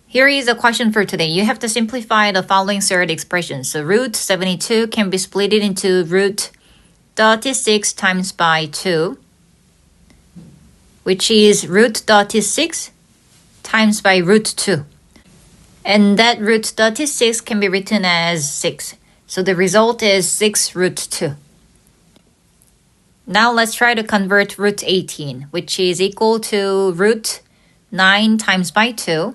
Here is a question for today. You have to simplify the following third expression. So root 72 can be split into root 36 times by 2, which is root 36 times by root 2. And that root 36 can be written as 6. So the result is 6 root 2. Now let's try to convert root 18, which is equal to root 9 times by 2.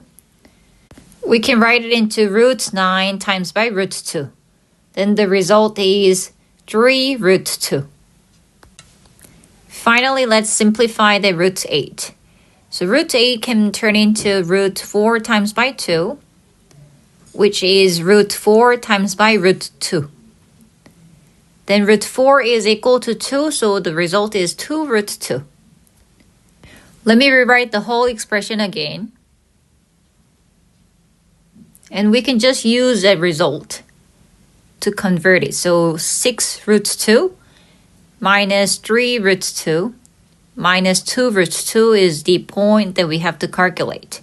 We can write it into root 9 times by root 2. Then the result is 3 root 2. Finally, let's simplify the root 8. So root 8 can turn into root 4 times by 2, which is root 4 times by root 2. Then root 4 is equal to 2, so the result is 2 root 2. Let me rewrite the whole expression again. And we can just use a result to convert it. So 6 root 2 minus 3 root 2 minus 2 root 2 is the point that we have to calculate.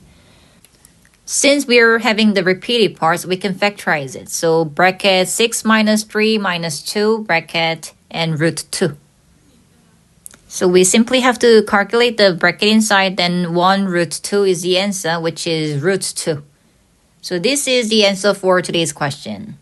Since we are having the repeated parts, we can factorize it. So bracket 6 minus 3 minus 2 bracket and root 2. So we simply have to calculate the bracket inside, then 1 root 2 is the answer, which is root 2. So this is the answer for today's question.